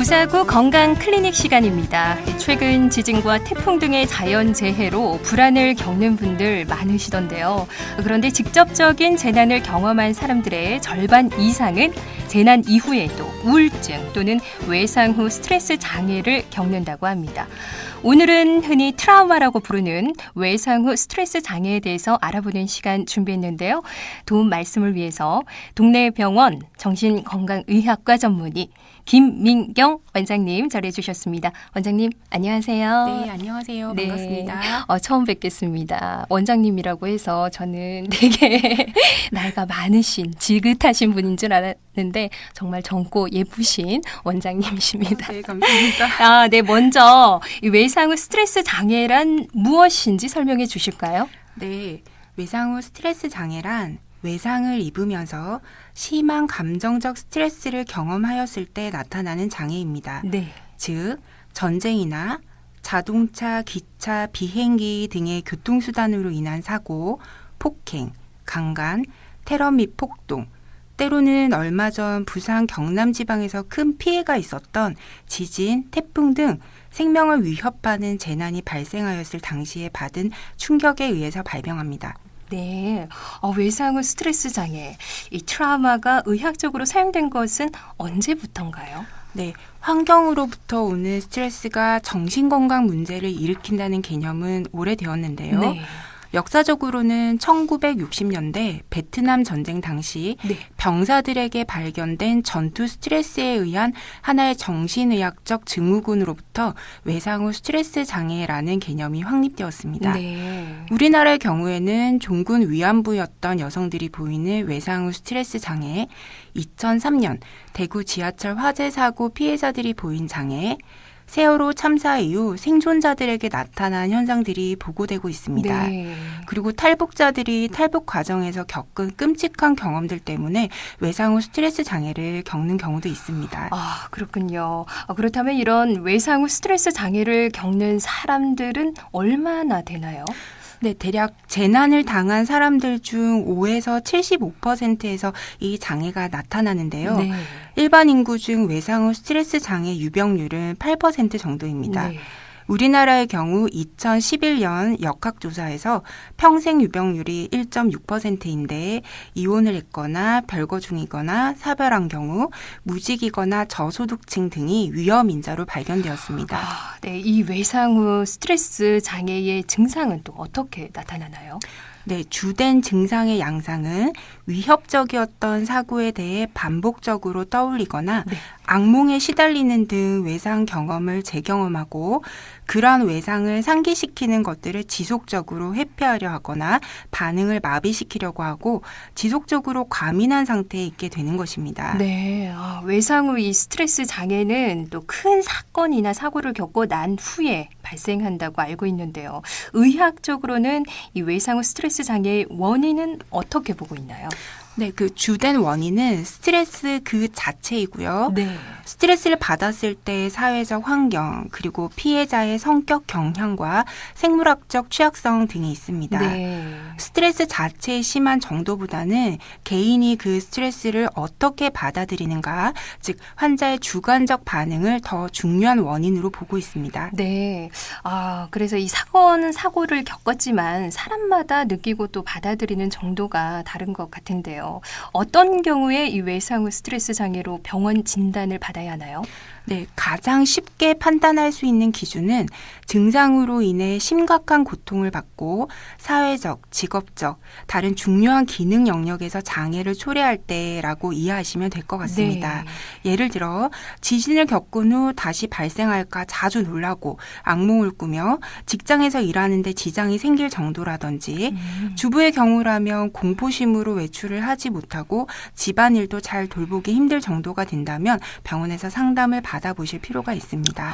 육사구 건강 클리닉 시간입니다. 최근 지진과 태풍 등의 자연재해로 불안을 겪는 분들 많으시던데요. 그런데 직접적인 재난을 경험한 사람들의 절반 이상은 재난 이후에도 우울증 또는 외상 후 스트레스 장애를 겪는다고 합니다. 오늘은 흔히 트라우마라고 부르는 외상 후 스트레스 장애에 대해서 알아보는 시간 준비했는데요. 도움 말씀을 위해서 동네 병원 정신건강의학과 전문의 김민경 원장님 자리해 주셨습니다. 원장님 안녕하세요. 네, 안녕하세요. 네. 반갑습니다. 처음 뵙겠습니다. 원장님이라고 해서 저는 되게 나이가 많으신 지긋하신 분인 줄 알았는데 정말 젊고 예쁘신 원장님이십니다. 네, 감사합니다. 네, 먼저 이 외상 후 스트레스 장애란 무엇인지 설명해 주실까요? 네, 외상 후 스트레스 장애란 외상을 입으면서 심한 감정적 스트레스를 경험하였을 때 나타나는 장애입니다. 네. 즉, 전쟁이나 자동차, 기차, 비행기 등의 교통수단으로 인한 사고, 폭행, 강간, 테러 및 폭동, 때로는 얼마 전 부산 경남 지방에서 큰 피해가 있었던 지진, 태풍 등 생명을 위협하는 재난이 발생하였을 당시에 받은 충격에 의해서 발병합니다. 네. 외상 후 스트레스 장애, 이 트라우마가 의학적으로 사용된 것은 언제부터인가요? 네, 환경으로부터 오는 스트레스가 정신건강 문제를 일으킨다는 개념은 오래되었는데요. 네. 역사적으로는 1960년대 베트남 전쟁 당시 네. 병사들에게 발견된 전투 스트레스에 의한 하나의 정신의학적 증후군으로부터 외상 후 스트레스 장애라는 개념이 확립되었습니다. 네. 우리나라의 경우에는 종군 위안부였던 여성들이 보이는 외상 후 스트레스 장애, 2003년 대구 지하철 화재 사고 피해자들이 보인 장애, 세월호 참사 이후 생존자들에게 나타난 현상들이 보고되고 있습니다. 네. 그리고 탈북자들이 탈북 과정에서 겪은 끔찍한 경험들 때문에 외상 후 스트레스 장애를 겪는 경우도 있습니다. 그렇군요. 그렇다면 이런 외상 후 스트레스 장애를 겪는 사람들은 얼마나 되나요? 네, 대략 재난을 당한 사람들 중 5에서 75%에서 이 장애가 나타나는데요. 네. 일반 인구 중 외상 후 스트레스 장애 유병률은 8% 정도입니다. 네. 우리나라의 경우 2011년 역학조사에서 평생 유병률이 1.6%인데 이혼을 했거나 별거 중이거나 사별한 경우 무직이거나 저소득층 등이 위험인자로 발견되었습니다. 네. 이 외상 후 스트레스 장애의 증상은 또 어떻게 나타나나요? 네, 주된 증상의 양상은 위협적이었던 사고에 대해 반복적으로 떠올리거나 네. 악몽에 시달리는 등 외상 경험을 재경험하고 그러한 외상을 상기시키는 것들을 지속적으로 회피하려 하거나 반응을 마비시키려고 하고 지속적으로 과민한 상태에 있게 되는 것입니다. 네. 외상 후 이 스트레스 장애는 또 큰 사건이나 사고를 겪고 난 후에 발생한다고 알고 있는데요. 의학적으로는 이 외상 후 스트레스 장애의 원인은 어떻게 보고 있나요? 네, 그 주된 원인은 스트레스 그 자체이고요. 네. 스트레스를 받았을 때의 사회적 환경, 그리고 피해자의 성격 경향과 생물학적 취약성 등이 있습니다. 네. 스트레스 자체의 심한 정도보다는 개인이 그 스트레스를 어떻게 받아들이는가, 즉 환자의 주관적 반응을 더 중요한 원인으로 보고 있습니다. 네. 그래서 이 사고는 사고를 겪었지만 사람마다 느끼고 또 받아들이는 정도가 다른 것 같은데요. 어떤 경우에 이 외상 후 스트레스 장애로 병원 진단을 받아야 하나요? 네, 가장 쉽게 판단할 수 있는 기준은 증상으로 인해 심각한 고통을 받고 사회적, 직업적, 다른 중요한 기능 영역에서 장애를 초래할 때라고 이해하시면 될 것 같습니다. 네. 예를 들어 지진을 겪은 후 다시 발생할까 자주 놀라고 악몽을 꾸며 직장에서 일하는데 지장이 생길 정도라든지 주부의 경우라면 공포심으로 외출을 하지 못하고 집안일도 잘 돌보기 힘들 정도가 된다면 병원에서 상담을 받아보실 필요가 있습니다.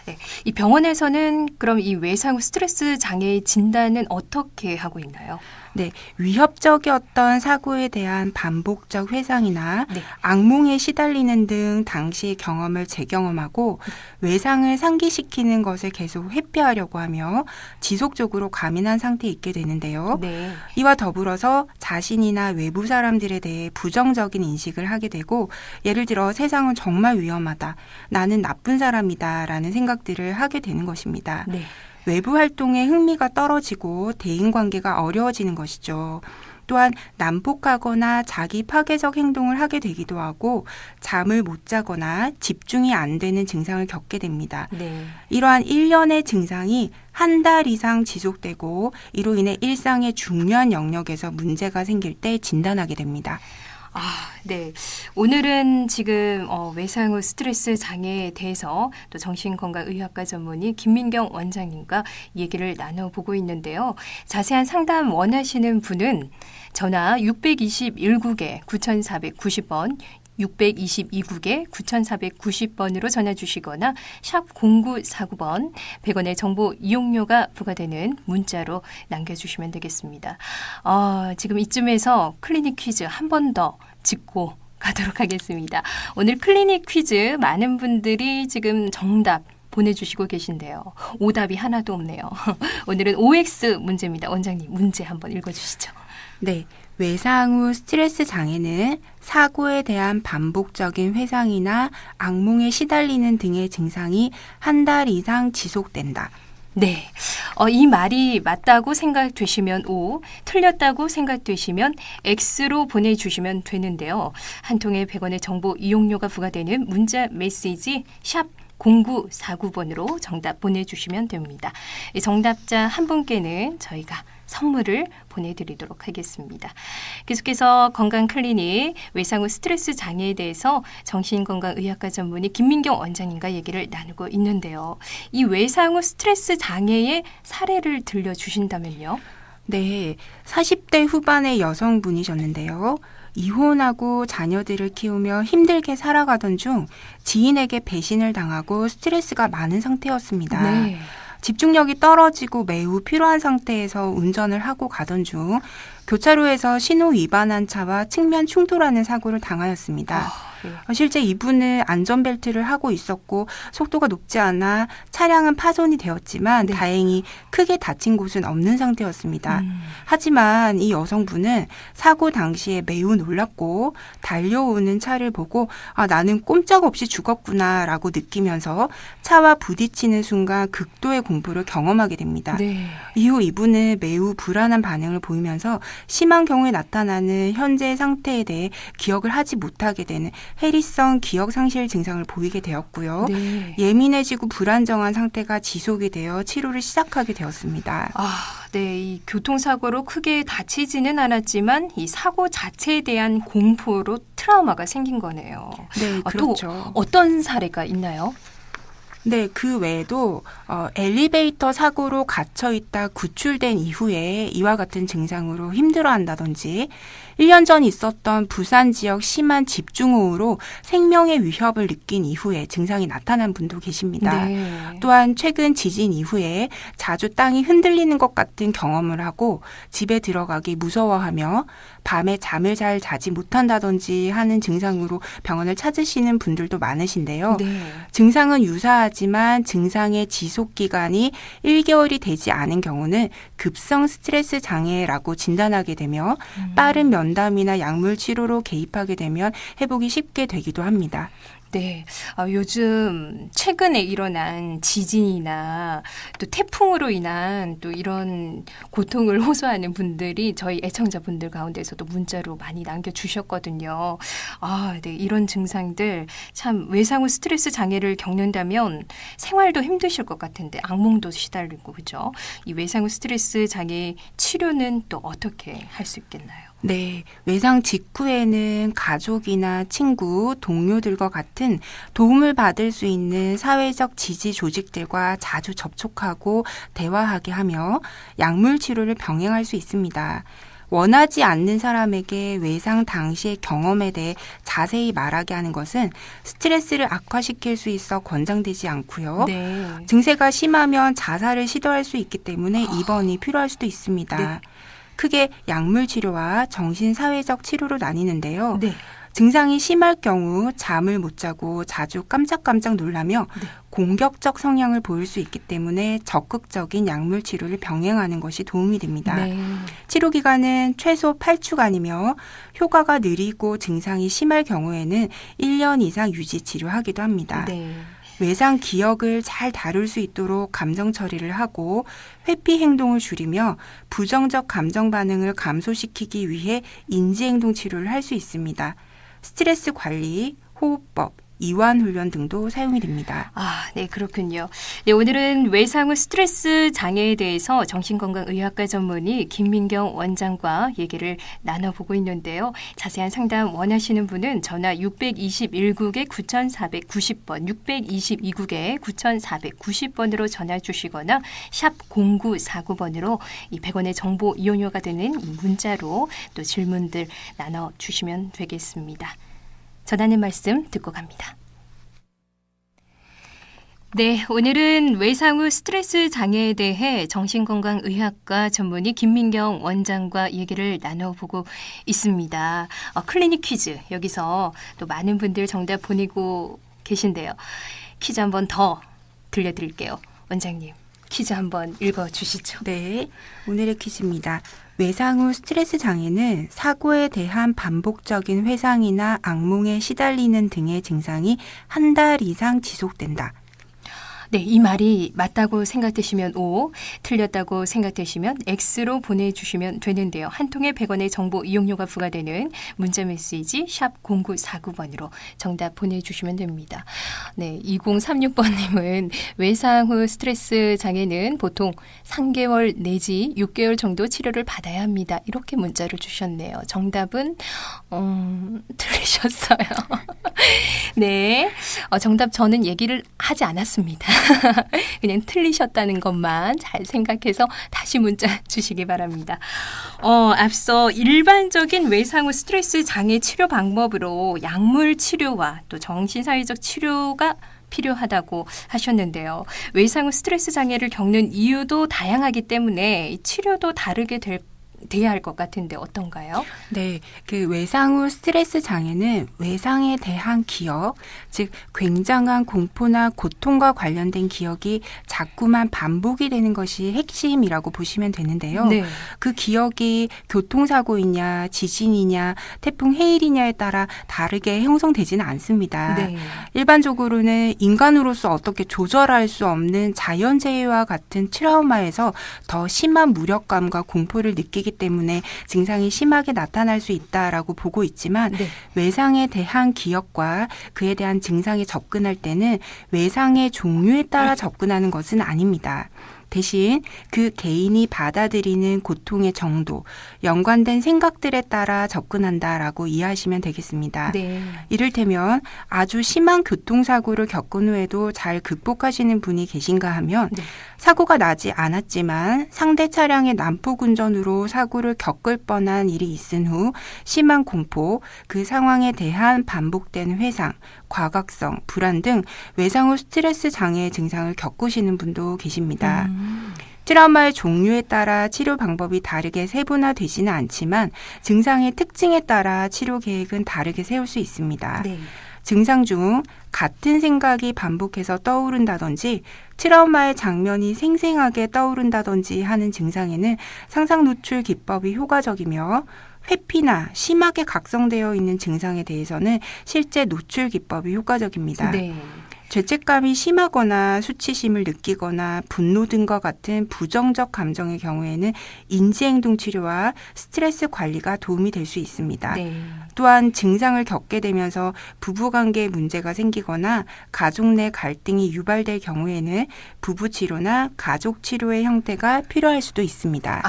네. 이 병원에서는 그럼 이 외상 후 스트레스 장애의 진단은 어떻게 하고 있나요? 네, 위협적이었던 사고에 대한 반복적 회상이나 네. 악몽에 시달리는 등 당시의 경험을 재경험하고 외상을 상기시키는 것을 계속 회피하려고 하며 지속적으로 과민한 상태에 있게 되는데요. 네. 이와 더불어서 자신이나 외부 사람들에 대해 부정적인 인식을 하게 되고 예를 들어 세상은 정말 위험하다. 나는 나쁜 사람이다. 라는 생각들을 하게 되는 것입니다. 네. 외부 활동에 흥미가 떨어지고 대인관계가 어려워지는 것이죠. 또한 난폭하거나 자기 파괴적 행동을 하게 되기도 하고 잠을 못 자거나 집중이 안 되는 증상을 겪게 됩니다. 네. 이러한 일련의 증상이 한 달 이상 지속되고 이로 인해 일상의 중요한 영역에서 문제가 생길 때 진단하게 됩니다. 네. 오늘은 지금 외상 후 스트레스 장애에 대해서 또 정신건강의학과 전문의 김민경 원장님과 얘기를 나눠보고 있는데요. 자세한 상담 원하시는 분은 전화 621국에 9490번 622국에 9490번으로 전화 주시거나 샵 0949번 100원의 정보 이용료가 부과되는 문자로 남겨주시면 되겠습니다. 지금 이쯤에서 클리닉 퀴즈 한 번 더 짚고 가도록 하겠습니다. 오늘 클리닉 퀴즈 많은 분들이 지금 정답 보내주시고 계신데요. 오답이 하나도 없네요. 오늘은 OX 문제입니다. 원장님 문제 한번 읽어주시죠. 네. 외상 후 스트레스 장애는 사고에 대한 반복적인 회상이나 악몽에 시달리는 등의 증상이 한 달 이상 지속된다. 네. 이 말이 맞다고 생각되시면 O, 틀렸다고 생각되시면 X로 보내주시면 되는데요. 한 통에 100원의 정보 이용료가 부과되는 문자 메시지 샵 0949번으로 정답 보내주시면 됩니다. 정답자 한 분께는 저희가 선물을 보내드리도록 하겠습니다. 계속해서 건강클리닉 외상 후 스트레스 장애에 대해서 정신건강의학과 전문의 김민경 원장님과 얘기를 나누고 있는데요. 이 외상 후 스트레스 장애의 사례를 들려주신다면요? 네, 40대 후반의 여성분이셨는데요. 이혼하고 자녀들을 키우며 힘들게 살아가던 중 지인에게 배신을 당하고 스트레스가 많은 상태였습니다. 네. 집중력이 떨어지고 매우 피로한 상태에서 운전을 하고 가던 중 교차로에서 신호 위반한 차와 측면 충돌하는 사고를 당하였습니다. 실제 이분은 안전벨트를 하고 있었고 속도가 높지 않아 차량은 파손이 되었지만 네. 다행히 크게 다친 곳은 없는 상태였습니다. 하지만 이 여성분은 사고 당시에 매우 놀랐고 달려오는 차를 보고 나는 꼼짝없이 죽었구나라고 느끼면서 차와 부딪히는 순간 극도의 공포를 경험하게 됩니다. 네. 이후 이분은 매우 불안한 반응을 보이면서 심한 경우에 나타나는 현재 상태에 대해 기억을 하지 못하게 되는 해리성 기억 상실 증상을 보이게 되었고요. 네. 예민해지고 불안정한 상태가 지속이 되어 치료를 시작하게 되었습니다. 네. 이 교통사고로 크게 다치지는 않았지만 이 사고 자체에 대한 공포로 트라우마가 생긴 거네요. 네, 그렇죠. 또 어떤 사례가 있나요? 네, 그 외에도 엘리베이터 사고로 갇혀있다 구출된 이후에 이와 같은 증상으로 힘들어한다든지 1년 전 있었던 부산 지역 심한 집중호우로 생명의 위협을 느낀 이후에 증상이 나타난 분도 계십니다. 네. 또한 최근 지진 이후에 자주 땅이 흔들리는 것 같은 경험을 하고 집에 들어가기 무서워하며 밤에 잠을 잘 자지 못한다든지 하는 증상으로 병원을 찾으시는 분들도 많으신데요. 네. 증상은 유사하지만 증상의 지속 기간이 1개월이 되지 않은 경우는 급성 스트레스 장애라고 진단하게 되며 빠른 면담이나 약물 치료로 개입하게 되면 회복이 쉽게 되기도 합니다. 네. 요즘 최근에 일어난 지진이나 또 태풍으로 인한 또 이런 고통을 호소하는 분들이 저희 애청자분들 가운데서도 문자로 많이 남겨주셨거든요. 네. 이런 증상들 참 외상 후 스트레스 장애를 겪는다면 생활도 힘드실 것 같은데 악몽도 시달리고 그죠? 이 외상 후 스트레스 장애 치료는 또 어떻게 할 수 있겠나요? 네, 외상 직후에는 가족이나 친구, 동료들과 같은 도움을 받을 수 있는 사회적 지지 조직들과 자주 접촉하고 대화하게 하며 약물 치료를 병행할 수 있습니다. 원하지 않는 사람에게 외상 당시의 경험에 대해 자세히 말하게 하는 것은 스트레스를 악화시킬 수 있어 권장되지 않고요. 네. 증세가 심하면 자살을 시도할 수 있기 때문에 입원이 필요할 수도 있습니다. 네. 크게 약물 치료와 정신사회적 치료로 나뉘는데요. 네. 증상이 심할 경우 잠을 못 자고 자주 깜짝깜짝 놀라며 네. 공격적 성향을 보일 수 있기 때문에 적극적인 약물 치료를 병행하는 것이 도움이 됩니다. 네. 치료 기간은 최소 8주간이며 효과가 느리고 증상이 심할 경우에는 1년 이상 유지 치료하기도 합니다. 네. 외상 기억을 잘 다룰 수 있도록 감정 처리를 하고 회피 행동을 줄이며 부정적 감정 반응을 감소시키기 위해 인지행동 치료를 할 수 있습니다. 스트레스 관리, 호흡법, 이완 훈련 등도 사용이 됩니다. 아, 네, 그렇군요. 네, 오늘은 외상 후 스트레스 장애에 대해서 정신건강의학과 전문의 김민경 원장과 얘기를 나눠보고 있는데요. 자세한 상담 원하시는 분은 전화 621국에 9490번, 622국에 9490번으로 전화 주시거나 샵 0949번으로 이 100원의 정보 이용료가 되는 이 문자로 또 질문들 나눠주시면 되겠습니다. 전하는 말씀 듣고 갑니다. 네, 오늘은 외상 후 스트레스 장애에 대해 정신건강의학과 전문의 김민경 원장과 얘기를 나눠보고 있습니다. 클리닉 퀴즈, 여기서 또 많은 분들 정답 보내고 계신데요. 퀴즈 한 번 더 들려드릴게요. 원장님, 퀴즈 한번 읽어주시죠. 네, 오늘의 퀴즈입니다. 외상 후 스트레스 장애는 사고에 대한 반복적인 회상이나 악몽에 시달리는 등의 증상이 한 달 이상 지속된다. 네, 이 말이 맞다고 생각되시면 O, 틀렸다고 생각되시면 X로 보내주시면 되는데요. 한 통에 100원의 정보 이용료가 부과되는 문자메시지 샵 0949번으로 정답 보내주시면 됩니다. 네, 2036번님은 외상 후 스트레스 장애는 보통 3개월 내지 6개월 정도 치료를 받아야 합니다. 이렇게 문자를 주셨네요. 정답은 틀리셨어요. 네, 정답 저는 얘기를 하지 않았습니다. 그냥 틀리셨다는 것만 잘 생각해서 다시 문자 주시기 바랍니다. 앞서 일반적인 외상 후 스트레스 장애 치료 방법으로 약물 치료와 또 정신사회적 치료가 필요하다고 하셨는데요. 외상 후 스트레스 장애를 겪는 이유도 다양하기 때문에 치료도 다르게 돼야 할 것 같은데 어떤가요? 네, 그 외상 후 스트레스 장애는 외상에 대한 기억, 즉 굉장한 공포나 고통과 관련된 기억이 자꾸만 반복이 되는 것이 핵심이라고 보시면 되는데요. 네. 그 기억이 교통사고이냐, 지진이냐, 태풍 해일이냐에 따라 다르게 형성되지는 않습니다. 네. 일반적으로는 인간으로서 어떻게 조절할 수 없는 자연재해와 같은 트라우마에서 더 심한 무력감과 공포를 느끼기 때문에 증상이 심하게 나타날 수 있다라고 보고 있지만 네. 외상에 대한 기억과 그에 대한 증상에 접근할 때는 외상의 종류에 따라 접근하는 것은 아닙니다. 대신 그 개인이 받아들이는 고통의 정도, 연관된 생각들에 따라 접근한다라고 이해하시면 되겠습니다. 네. 이를테면 아주 심한 교통사고를 겪은 후에도 잘 극복하시는 분이 계신가 하면 네. 사고가 나지 않았지만 상대 차량의 난폭 운전으로 사고를 겪을 뻔한 일이 있은 후 심한 공포, 그 상황에 대한 반복된 회상, 과각성, 불안 등 외상 후 스트레스 장애 증상을 겪으시는 분도 계십니다. 트라우마의 종류에 따라 치료 방법이 다르게 세분화되지는 않지만 증상의 특징에 따라 치료 계획은 다르게 세울 수 있습니다. 네. 증상 중 같은 생각이 반복해서 떠오른다든지 트라우마의 장면이 생생하게 떠오른다든지 하는 증상에는 상상 노출 기법이 효과적이며 회피나 심하게 각성되어 있는 증상에 대해서는 실제 노출 기법이 효과적입니다. 네. 죄책감이 심하거나 수치심을 느끼거나 분노 등과 같은 부정적 감정의 경우에는 인지행동 치료와 스트레스 관리가 도움이 될 수 있습니다. 네. 또한 증상을 겪게 되면서 부부관계에 문제가 생기거나 가족 내 갈등이 유발될 경우에는 부부치료나 가족치료의 형태가 필요할 수도 있습니다.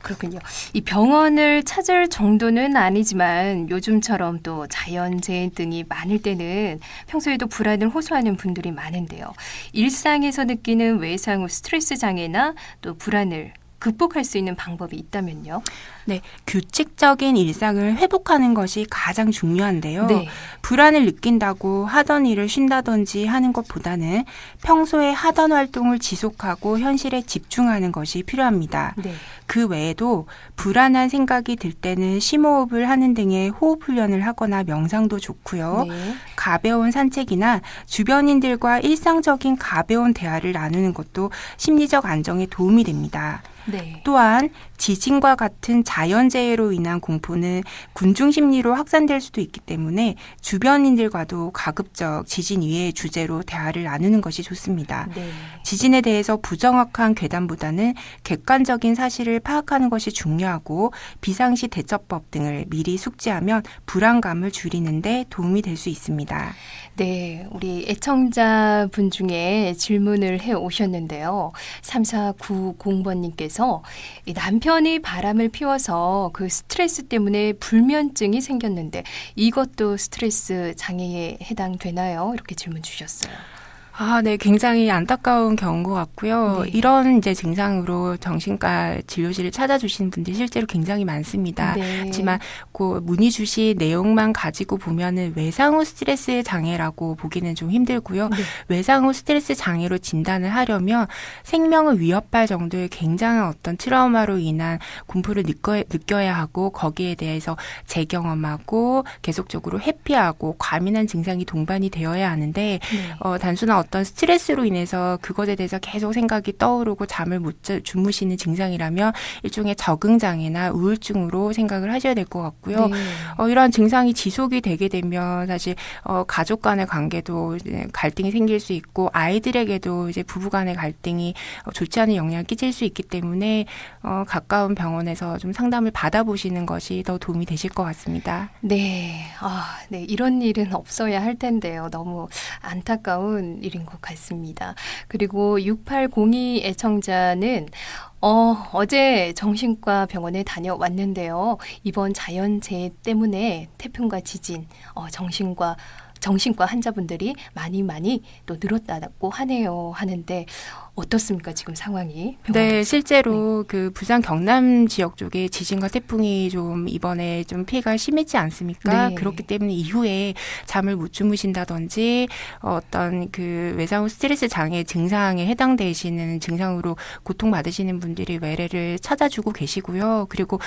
그렇군요. 이 병원을 찾을 정도는 아니지만 요즘처럼 또 자연재해 등이 많을 때는 평소에도 불안을 호소하는 분들이 많은데요. 일상에서 느끼는 외상 후 스트레스 장애나 또 불안을 극복할 수 있는 방법이 있다면요? 네, 규칙적인 일상을 회복하는 것이 가장 중요한데요. 네. 불안을 느낀다고 하던 일을 쉰다든지 하는 것보다는 평소에 하던 활동을 지속하고 현실에 집중하는 것이 필요합니다. 네. 그 외에도 불안한 생각이 들 때는 심호흡을 하는 등의 호흡 훈련을 하거나 명상도 좋고요. 네. 가벼운 산책이나 주변인들과 일상적인 가벼운 대화를 나누는 것도 심리적 안정에 도움이 됩니다. 네. 또한 지진과 같은 자연재해로 인한 공포는 군중 심리로 확산될 수도 있기 때문에 주변인들과도 가급적 지진 이외의 주제로 대화를 나누는 것이 좋습니다. 네. 지진에 대해서 부정확한 괴담보다는 객관적인 사실을 파악하는 것이 중요하고 비상시 대처법 등을 미리 숙지하면 불안감을 줄이는 데 도움이 될 수 있습니다. 네, 우리 애청자분 중에 질문을 해 오셨는데요. 3490번님께서 남편이 바람을 피워서 그 스트레스 때문에 불면증이 생겼는데 이것도 스트레스 장애에 해당되나요? 이렇게 질문 주셨어요. 네, 굉장히 안타까운 경우인 것 같고요. 네. 이런 이제 증상으로 정신과 진료실을 찾아주시는 분들이 실제로 굉장히 많습니다. 네. 하지만 그 문의 주신 내용만 가지고 보면은 외상 후 스트레스 장애라고 보기는 좀 힘들고요. 네. 외상 후 스트레스 장애로 진단을 하려면 생명을 위협할 정도의 굉장한 어떤 트라우마로 인한 공포를 느껴야 하고 거기에 대해서 재경험하고 계속적으로 회피하고 과민한 증상이 동반이 되어야 하는데 네. 단순한 어떤 스트레스로 인해서 그것에 대해서 계속 생각이 떠오르고 잠을 못 주무시는 증상이라면 일종의 적응장애나 우울증으로 생각을 하셔야 될 것 같고요. 네. 이러한 증상이 지속이 되게 되면 사실 가족 간의 관계도 이제 갈등이 생길 수 있고 아이들에게도 이제 부부 간의 갈등이 좋지 않은 영향을 끼칠 수 있기 때문에 가까운 병원에서 좀 상담을 받아보시는 것이 더 도움이 되실 것 같습니다. 네. 네. 이런 일은 없어야 할 텐데요. 너무 안타까운 일인 것 같습니다. 그리고 6802 애청자는 어제 정신과 병원에 다녀왔는데요. 이번 자연재해 때문에 태풍과 지진, 정신과 환자분들이 많이 또 늘었다고 하네요. 하는데 어떻습니까? 지금 상황이? 병원에서? 네, 실제로 그 부산 경남 지역 쪽에 지진과 태풍이 좀 이번에 좀 피해가 심했지 않습니까? 네. 그렇기 때문에 이후에 잠을 못 주무신다든지 어떤 그 외상 후 스트레스 장애 증상에 해당되시는 증상으로 고통받으시는 분들이 외래를 찾아주고 계시고요. 그리고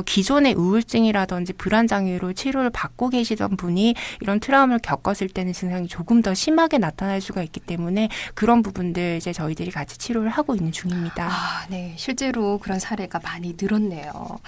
기존의 우울증이라든지 불안 장애로 치료를 받고 계시던 분이 이런 트라우마를 겪었을 때는 증상이 조금 더 심하게 나타날 수가 있기 때문에 그런 부분들 이제 저희들이 같이 치료를 하고 있는 중입니다. 네. 실제로 그런 사례가 많이 늘었네요.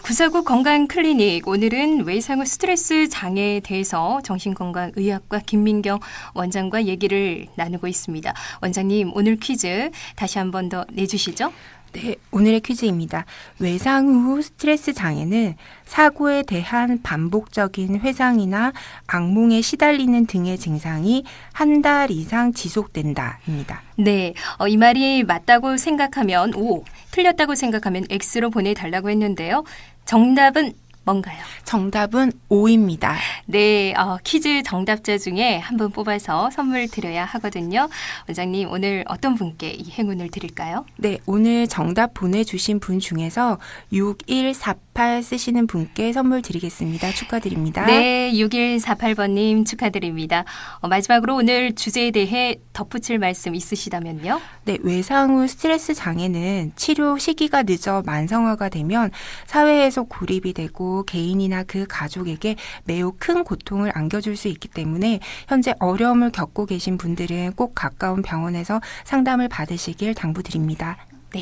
949 건강클리닉. 오늘은 외상 후 스트레스 장애에 대해서 정신건강의학과 김민경 원장과 얘기를 나누고 있습니다. 원장님, 오늘 퀴즈 다시 한 번 더 내주시죠. 네, 오늘의 퀴즈입니다. 외상 후 스트레스 장애는 사고에 대한 반복적인 회상이나 악몽에 시달리는 등의 증상이 한 달 이상 지속된다입니다. 네, 이 말이 맞다고 생각하면 O, 틀렸다고 생각하면 X로 보내달라고 했는데요. 정답은 뭔가요? 정답은 O입니다. 네, 퀴즈 정답자 중에 한 분 뽑아서 선물 드려야 하거든요. 원장님, 오늘 어떤 분께 이 행운을 드릴까요? 네, 오늘 정답 보내주신 분 중에서 6148 쓰시는 분께 선물 드리겠습니다. 축하드립니다. 네, 6148번님 축하드립니다. 마지막으로 오늘 주제에 대해 덧붙일 말씀 있으시다면요? 네, 외상 후 스트레스 장애는 치료 시기가 늦어 만성화가 되면 사회에서 고립이 되고 개인이나 그 가족에게 매우 큰 고통을 안겨줄 수 있기 때문에 현재 어려움을 겪고 계신 분들은 꼭 가까운 병원에서 상담을 받으시길 당부드립니다. 네,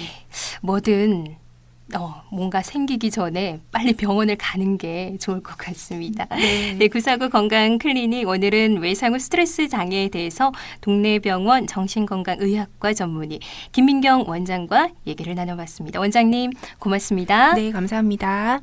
뭐든 뭔가 생기기 전에 빨리 병원을 가는 게 좋을 것 같습니다. 네, 949 건강클리닉 오늘은 외상 후 스트레스 장애에 대해서 동네 병원 정신건강의학과 전문의 김민경 원장과 얘기를 나눠봤습니다. 원장님 고맙습니다. 네, 감사합니다.